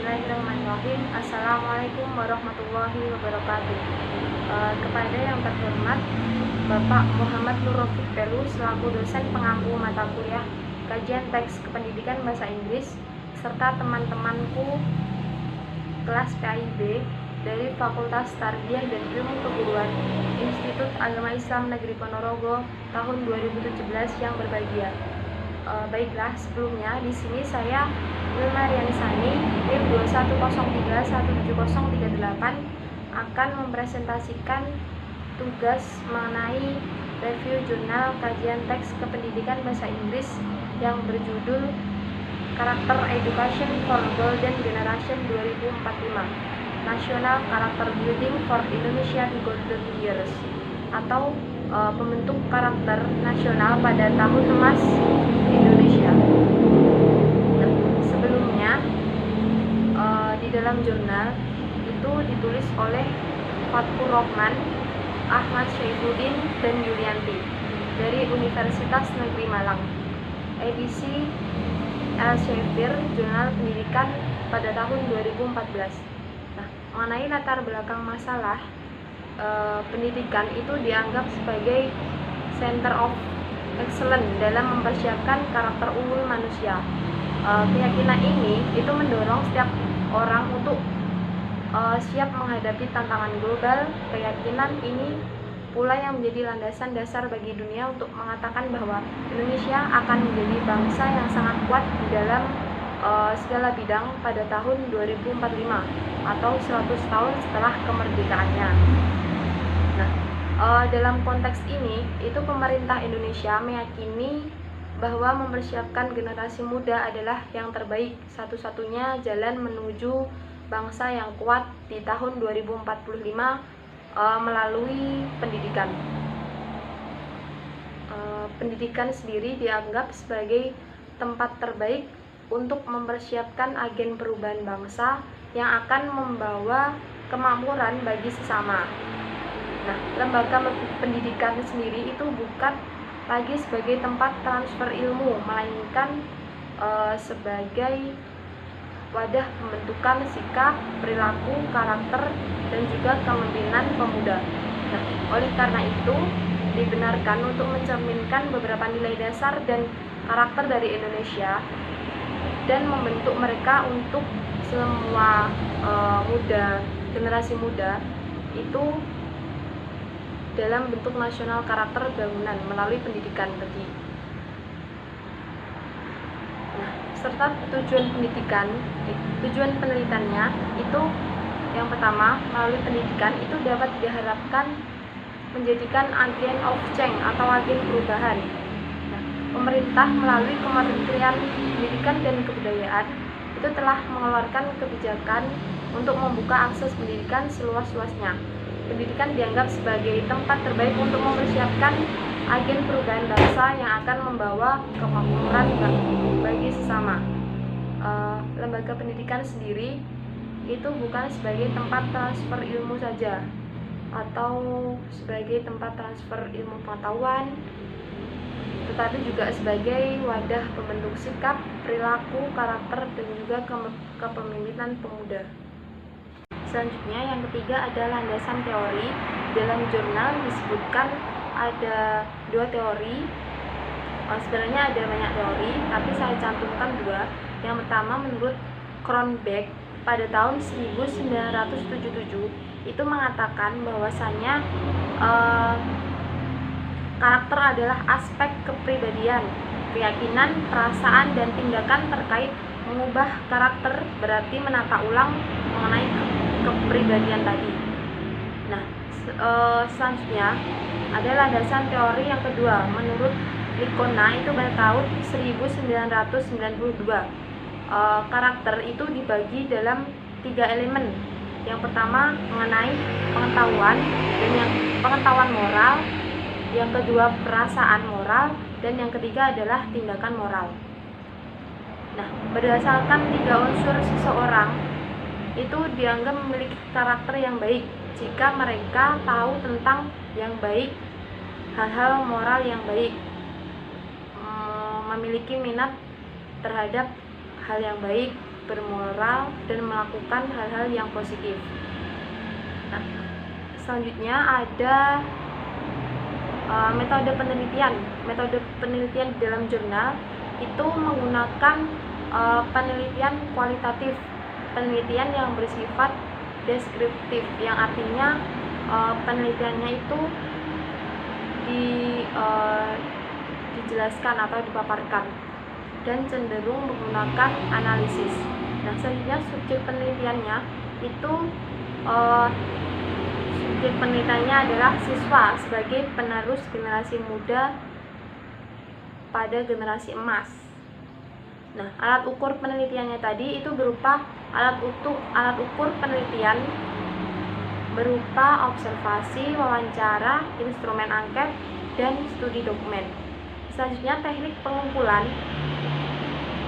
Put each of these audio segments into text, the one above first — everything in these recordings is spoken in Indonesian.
Bismillahirrahmanirrahim. Assalamualaikum warahmatullahi wabarakatuh. Kepada yang terhormat Bapak Muhammad Nur Rafiq Pelu selaku dosen pengampu mata kuliah kajian teks kependidikan bahasa Inggris serta teman-temanku kelas PAIB dari Fakultas Tarbiyah dan Ilmu Keguruan Institut Agama Islam Negeri Ponorogo tahun 2017 yang berbahagia. Baiklah, sebelumnya di sini saya Wilma Rianisani NIM 21031738 akan mempresentasikan tugas mengenai review jurnal kajian teks kependidikan bahasa Inggris yang berjudul Karakter Education for Golden Generation 2045 National Character Building for Indonesian Golden Years atau pembentuk karakter nasional pada tahun emas Indonesia. Nah, sebelumnya di dalam jurnal itu ditulis oleh Fatkur Rohman, Ahmad Syaifuddin, dan Yulianti dari Universitas Negeri Malang. Edisi Elsevier Jurnal Pendidikan pada tahun 2014. Nah, mengenai latar belakang masalah pendidikan itu dianggap sebagai center of excellence dalam mempersiapkan karakter unggul manusia. Keyakinan ini itu mendorong setiap orang untuk siap menghadapi tantangan global. Keyakinan ini pula yang menjadi landasan dasar bagi dunia untuk mengatakan bahwa Indonesia akan menjadi bangsa yang sangat kuat di dalam segala bidang pada tahun 2045 atau 100 tahun setelah kemerdekaannya. Nah, dalam konteks ini, itu pemerintah Indonesia meyakini bahwa mempersiapkan generasi muda adalah yang terbaik, satu-satunya jalan menuju bangsa yang kuat di tahun 2045 melalui pendidikan. Pendidikan sendiri dianggap sebagai tempat terbaik untuk mempersiapkan agen perubahan bangsa yang akan membawa kemakmuran bagi sesama. Nah, lembaga pendidikan sendiri itu bukan lagi sebagai tempat transfer ilmu, melainkan sebagai wadah pembentukan sikap, perilaku, karakter, dan juga kepemimpinan pemuda. Nah, oleh karena itu, dibenarkan untuk mencerminkan beberapa nilai dasar dan karakter dari Indonesia dan membentuk mereka untuk semua generasi muda itu dalam bentuk nasional karakter bangunan melalui pendidikan tadi. Nah, serta tujuan penelitiannya itu yang pertama, melalui pendidikan itu dapat diharapkan menjadikan agen of change atau agen perubahan. Nah, pemerintah melalui Kementerian Pendidikan dan Kebudayaan itu telah mengeluarkan kebijakan untuk membuka akses pendidikan seluas-luasnya. Pendidikan dianggap sebagai tempat terbaik untuk mempersiapkan agen perubahan bangsa yang akan membawa kemakmuran bagi sesama. Lembaga pendidikan sendiri itu bukan sebagai tempat transfer ilmu saja atau sebagai tempat transfer ilmu pengetahuan, tetapi juga sebagai wadah pembentuk sikap, perilaku, karakter, dan juga kepemimpinan pemuda. Selanjutnya, yang ketiga adalah landasan teori. Dalam jurnal disebutkan ada 2 teori. Sebenarnya ada banyak teori, tapi saya cantumkan 2. Yang pertama, menurut Cronbach pada tahun 1977 itu mengatakan bahwasannya karakter adalah aspek kepribadian, keyakinan, perasaan, dan tindakan terkait mengubah karakter berarti menata ulang mengenai kepribadian tadi. Nah, selanjutnya ada landasan teori yang kedua menurut Licona itu pada tahun 1992. Karakter itu dibagi dalam 3 elemen. Yang pertama mengenai pengetahuan pengetahuan moral, yang kedua perasaan moral, dan yang ketiga adalah tindakan moral. Nah, berdasarkan 3 unsur seseorang itu dianggap memiliki karakter yang baik jika mereka tahu tentang yang baik, hal-hal moral yang baik, memiliki minat terhadap hal yang baik, bermoral, dan melakukan hal-hal yang positif. Nah, selanjutnya ada metode penelitian. Metode penelitian di dalam jurnal itu menggunakan penelitian kualitatif, penelitian yang bersifat deskriptif, yang artinya penelitiannya itu dijelaskan atau dipaparkan, dan cenderung menggunakan analisis. Nah, selanjutnya subjek penelitiannya itu subjek penelitiannya adalah siswa sebagai penerus generasi muda pada generasi emas. Nah, alat ukur penelitiannya tadi itu berupa alat ukur penelitian berupa observasi, wawancara, instrumen angket, dan studi dokumen. Selanjutnya, teknik pengumpulan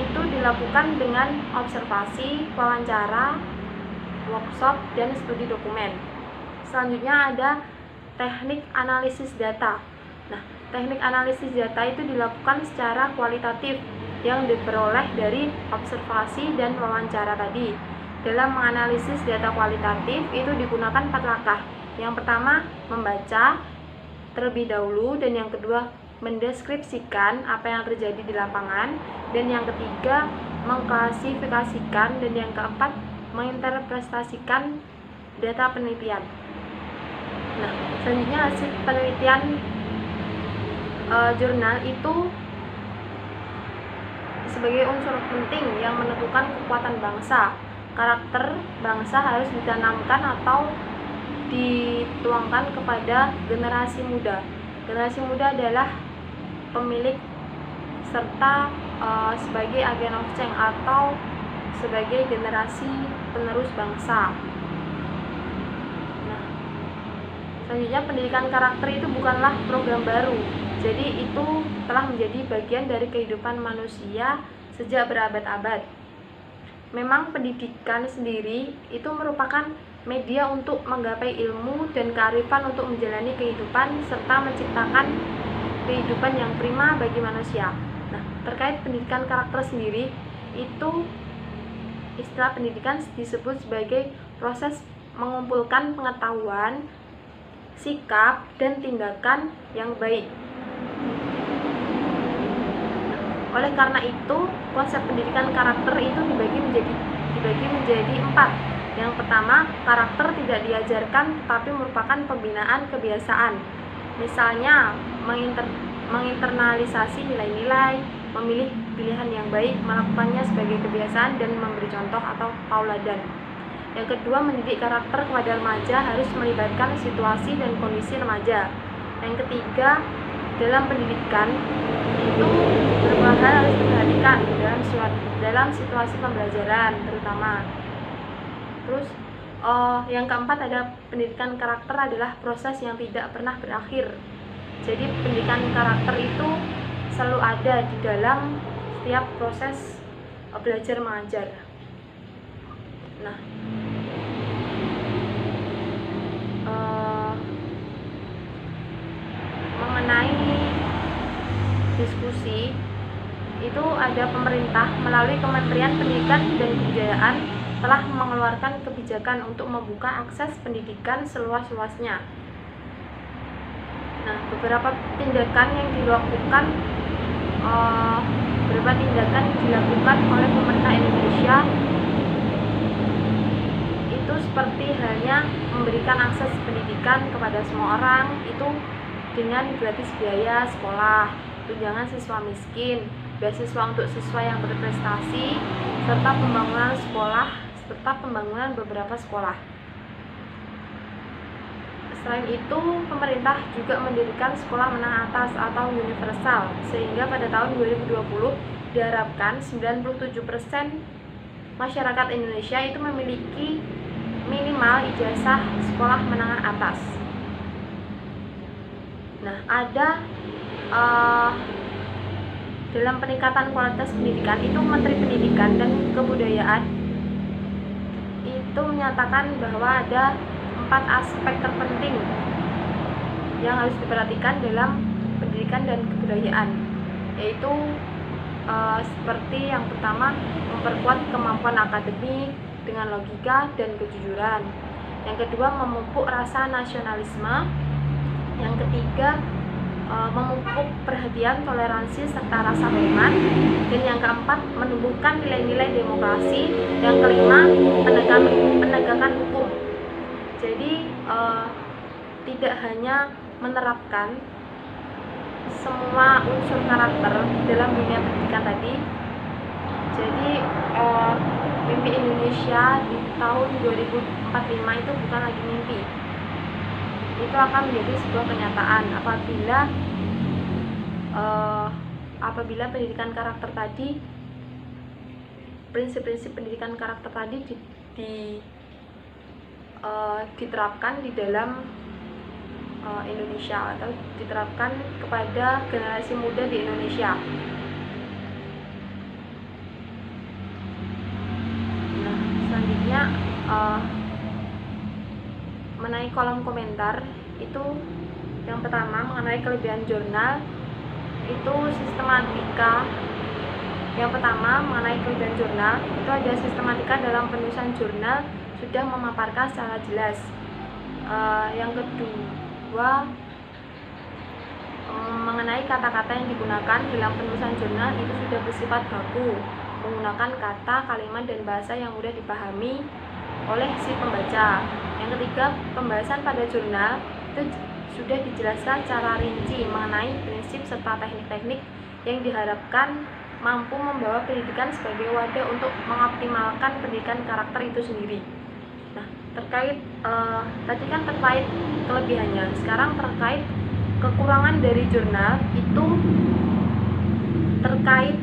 itu dilakukan dengan observasi, wawancara, workshop, dan studi dokumen. Selanjutnya ada teknik analisis data. Nah, teknik analisis data itu dilakukan secara kualitatif yang diperoleh dari observasi dan wawancara tadi. Dalam menganalisis data kualitatif itu digunakan 4 langkah. Yang pertama, membaca terlebih dahulu, dan yang kedua, mendeskripsikan apa yang terjadi di lapangan, dan yang ketiga, mengklasifikasikan, dan yang keempat, menginterpretasikan data penelitian. Nah, selanjutnya hasil penelitian jurnal itu sebagai unsur penting yang menentukan kekuatan bangsa. Karakter bangsa harus ditanamkan atau dituangkan kepada generasi muda. Generasi muda adalah pemilik serta sebagai agen of change atau sebagai generasi penerus bangsa. Nah, selanjutnya pendidikan karakter itu bukanlah program baru. Jadi itu telah menjadi bagian dari kehidupan manusia sejak berabad-abad. Memang pendidikan sendiri itu merupakan media untuk menggapai ilmu dan kearifan untuk menjalani kehidupan serta menciptakan kehidupan yang prima bagi manusia. Nah, terkait pendidikan karakter sendiri, itu istilah pendidikan disebut sebagai proses mengumpulkan pengetahuan, sikap, dan tindakan yang baik. Oleh karena itu, konsep pendidikan karakter itu dibagi menjadi 4. Yang pertama, karakter tidak diajarkan tetapi merupakan pembinaan kebiasaan. Misalnya, menginternalisasi nilai-nilai, memilih pilihan yang baik, melakukannya sebagai kebiasaan, dan memberi contoh atau tauladan. Yang kedua, mendidik karakter kepada remaja harus melibatkan situasi dan kondisi remaja. Yang ketiga, dalam pendidikan itu beberapa hal harus diperhatikan dalam situasi pembelajaran terutama. Terus yang keempat ada pendidikan karakter adalah proses yang tidak pernah berakhir. Jadi pendidikan karakter itu selalu ada di dalam setiap proses belajar mengajar. Nah, mengenai diskusi itu ada pemerintah melalui Kementerian Pendidikan dan Kebudayaan telah mengeluarkan kebijakan untuk membuka akses pendidikan seluas-luasnya. Nah, beberapa tindakan yang dilakukan oleh pemerintah Indonesia itu seperti halnya memberikan akses pendidikan kepada semua orang itu dengan gratis biaya sekolah, tunjangan siswa miskin, beasiswa untuk siswa yang berprestasi, serta pembangunan beberapa sekolah. Selain itu, pemerintah juga mendirikan sekolah menengah atas atau universal, sehingga pada tahun 2020 diharapkan 97% masyarakat Indonesia itu memiliki minimal ijazah sekolah menengah atas. Nah, ada dalam peningkatan kualitas pendidikan itu Menteri Pendidikan dan Kebudayaan itu menyatakan bahwa ada 4 aspek terpenting yang harus diperhatikan dalam pendidikan dan kebudayaan, yaitu seperti yang pertama, memperkuat kemampuan akademik dengan logika dan kejujuran. Yang kedua, memupuk rasa nasionalisme. Yang ketiga, memupuk perhatian, toleransi, serta rasa hormat. Dan yang keempat, menumbuhkan nilai-nilai demokrasi. Yang kelima, penegakan hukum. Jadi tidak hanya menerapkan semua unsur karakter dalam dunia pendidikan tadi. Jadi mimpi Indonesia di tahun 2045 itu bukan lagi mimpi, itu akan menjadi sebuah kenyataan apabila pendidikan karakter tadi, prinsip-prinsip pendidikan karakter tadi diterapkan di dalam Indonesia atau diterapkan kepada generasi muda di Indonesia. Nah, selanjutnya mengenai kolom komentar itu, yang pertama mengenai kelebihan jurnal itu sistematika. Yang pertama mengenai kelebihan jurnal itu ada sistematika dalam penulisan jurnal sudah memaparkan secara jelas. Yang kedua, mengenai kata-kata yang digunakan dalam penulisan jurnal itu sudah bersifat baku, menggunakan kata, kalimat, dan bahasa yang mudah dipahami oleh si pembaca. Yang ketiga, pembahasan pada jurnal itu sudah dijelaskan secara rinci mengenai prinsip serta teknik-teknik yang diharapkan mampu membawa pendidikan sebagai wadah untuk mengoptimalkan pendidikan karakter itu sendiri. Nah, terkait tadi kan terkait kelebihannya, sekarang terkait kekurangan dari jurnal itu, terkait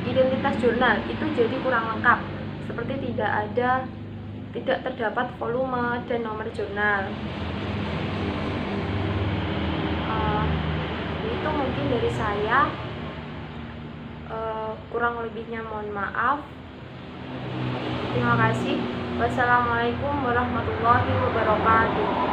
identitas jurnal itu jadi kurang lengkap, seperti tidak terdapat volume dan nomor jurnal. Itu mungkin dari saya, kurang lebihnya mohon maaf. Terima kasih. Wassalamualaikum warahmatullahi wabarakatuh.